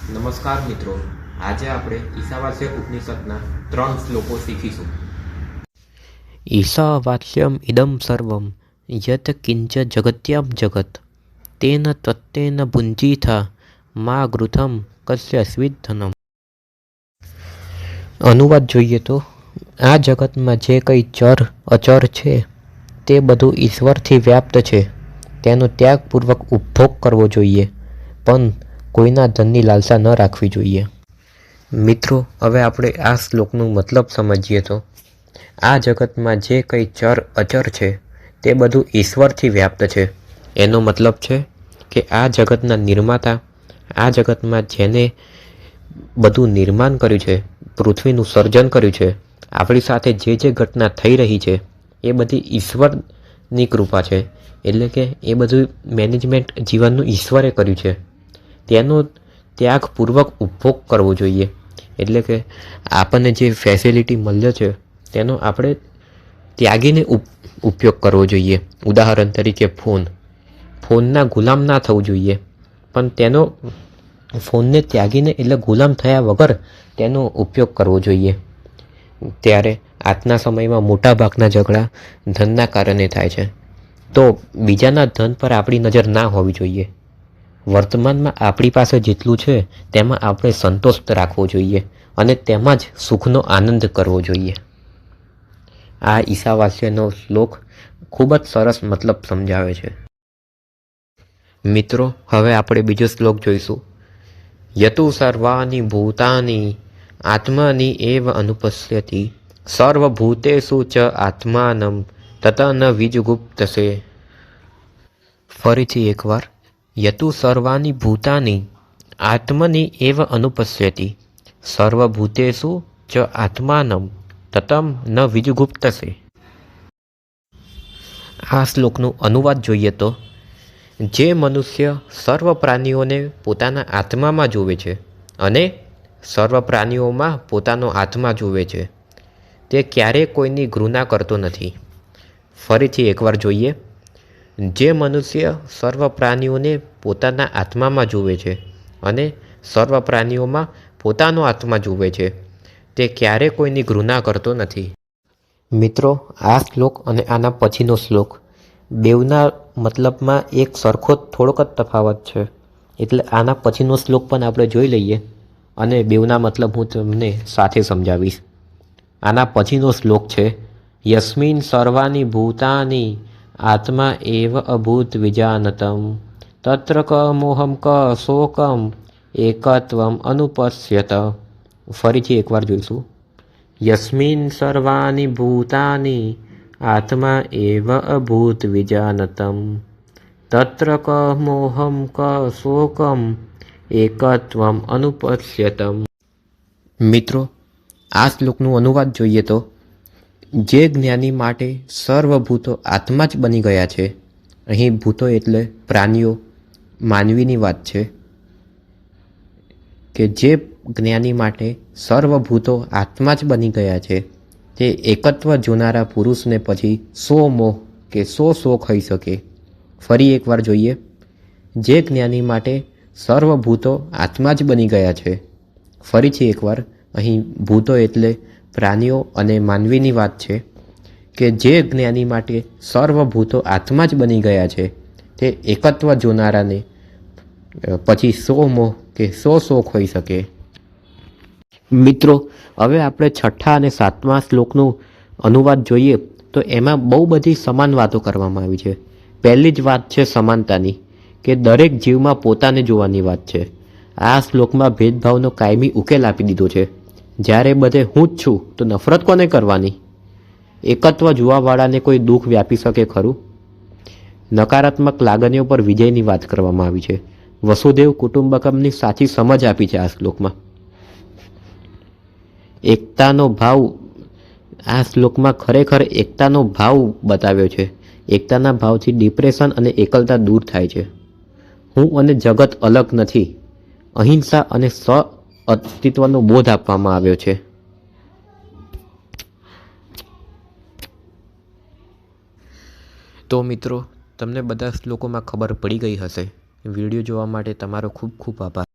નમસ્કાર મિત્રો, આજે આપણે ઈશાવાસ્ય ઉપનિષદના 3 શ્લોકો શીખીશું. ईशावास्यम् इदं सर्वं यत् किञ्च जगत्यां जगत् तेन तत्तेन भुञ्जीथा मा घृतं कस्यास्वित् धनम्. અનુવાદ જોઈએ તો આ જગતમાં જે કંઈ ચર અચર છે તે બધું ઈશ્વરથી વ્યાપ્ત છે. તેનો ત્યાગપૂર્વક ઉપભોગ કરવો જોઈએ, પણ કોઈના ધનની લાલસા ન રાખવી જોઈએ. મિત્રો, હવે આપણે આ શ્લોકનું મતલબ સમજીએ તો આ જગતમાં જે કંઈ ચર અચર છે તે બધું ઈશ્વરથી વ્યાપ્ત છે. એનો મતલબ છે કે આ જગતના નિર્માતા, આ જગતમાં જેને બધું નિર્માણ કર્યું છે, પૃથ્વીનું સર્જન કર્યું છે, આપણી સાથે જે જે ઘટના થઈ રહી છે એ બધી ઈશ્વરની કૃપા છે. એટલે કે એ બધું મેનેજમેન્ટ જીવનનું ઈશ્વરે કર્યું છે. તેનો ત્યાગપૂર્વક ઉપભોગ કરવો જોઈએ. એટલે કે આપણને જે ફેસિલિટી મળ્યો છે તેનો આપણે ત્યાગીને ઉપયોગ કરવો જોઈએ. ઉદાહરણ તરીકે ફોનના ગુલામ ના થવું જોઈએ, પણ તેનો ફોનને ત્યાગીને એટલે ગુલામ થયા વગર તેનો ઉપયોગ કરવો જોઈએ. ત્યારે આજના સમયમાં મોટાભાગના ઝઘડા ધનના કારણે થાય છે. તો બીજાના ધન પર આપણી નજર ના હોવી જોઈએ. વર્તમાનમાં આપણી પાસે જેટલું છે તેમાં આપણે સંતોષ રાખવો જોઈએ અને તેમાં જ સુખનો આનંદ કરવો જોઈએ. આ ઈશાવાસ્યનો શ્લોક ખૂબ જ સરસ મતલબ સમજાવે છે. મિત્રો, હવે આપણે બીજો શ્લોક જોઈશું. યતુ સર્વાણી ભૂતાની આત્મની એવ અનુપશ્યતિ સર્વભૂતેષુ ચ આત્માનમ તત ન વિજગુપ્તસે. ફરીથી એકવાર. યતુ સર્વાણી ભૂતાની આત્મની એવ અનુપશ્યતિ સર્વભૂતેષુ ચ આત્માનમ તતમ ન વિજગુપ્તસે. આ શ્લોકનું અનુવાદ જોઈએ તો જે મનુષ્ય સર્વ પ્રાણીઓને પોતાના આત્મામાં જોવે છે અને સર્વ પ્રાણીઓમાં પોતાનો આત્મા જોવે છે તે ક્યારેય કોઈની ઘૃણા કરતો નથી. ફરીથી એકવાર જોઈએ. જે મનુષ્ય સર્વ પ્રાણીઓને પોતાના આત્મામાં જુએ છે અને સર્વ પ્રાણીઓમાં પોતાનો આત્મા જુએ છે તે ક્યારેય કોઈની ઘૃણા કરતો નથી. મિત્રો, આ શ્લોક અને આના પછીનો શ્લોક બેવના મતલબમાં એક સરખો થોડોક જ તફાવત છે. એટલે આના પછીનો શ્લોક પણ આપણે જોઈ લઈએ અને બેવના મતલબ હું તમને સાથે સમજાવીશ. આના પછીનો શ્લોક છે યસ્મિન સર્વાણી ભૂતાની આત્મા એવ અભૂત વિજાનતમ તત્ર ક મોહમ ક શોકમ એકત્વમ અનુપશ્યત. ફરીથી એકવાર જોઈશું. યસ્મિન સર્વાણી ભૂતાની આત્મા એવ અભૂત વિજાનતમ તત્ર ક મોહમ ક શોકમ એકત્વમ અનુપશ્યતમ. મિત્રો, આ શ્લોકનું અનુવાદ જોઈએ તો જે જ્ઞાની માટે સર્વભૂતો આત્મા જ બની ગયા છે. અહીં ભૂતો એટલે પ્રાણીઓ, માનવીની વાત છે કે જે જ્ઞાની માટે સર્વભૂતો આત્મા જ બની ગયા છે તે એકત્વ જોનારા પુરુષને પછી સો મોહ કે સો શોક હોઈ શકે. ફરી એકવાર જોઈએ. જે જ્ઞાની માટે સર્વભૂતો આત્મા જ બની ગયા છે. ફરીથી એકવાર. અહીં ભૂતો એટલે પ્રાણીઓ અને માનવીની વાત છે કે જે જ્ઞાની માટે સર્વભૂતો આત્મા જ બની ગયા છે તે એકત્વ જોનારાને પછી સો મોહ કે સો શોક હોઈ શકે. મિત્રો, હવે આપણે 6થા અને 7મા શ્લોકનું અનુવાદ જોઈએ તો એમાં બહુ બધી સમાન વાતો કરવામાં આવી છે. પહેલી જ વાત છે સમાનતાની, કે દરેક જીવમાં પોતાને જોવાની વાત છે. આ શ્લોકમાં ભેદભાવનો કાયમી ઉકેલ આપી દીધો છે. જ્યારે બધે હું જ છું તો નફરત કોને કરવાની? એકત્વ જોવાવાળાને કોઈ દુઃખ વ્યાપી શકે ખરું? નકારાત્મક લાગણીઓ પર વિજયની વાત કરવામાં આવી છે. વસુદેવ કુટુંબકમની સાચી સમજ આપી છે આ શ્લોકમાં. એકતાનો ભાવ આ શ્લોકમાં ખરેખર એકતાનો ભાવ બતાવ્યો છે. એકતાના ભાવથી ડિપ્રેશન અને એકલતા દૂર થાય છે. હું અને જગત અલગ નથી. અહિંસા અને અસ્તિત્વનો બોધ આપવામાં આવ્યો છે. તો મિત્રો, તમને બધા શ્લોકોમાં ખબર પડી ગઈ હશે. વિડીયો જોવા માટે તમારો ખૂબ ખૂબ આભાર.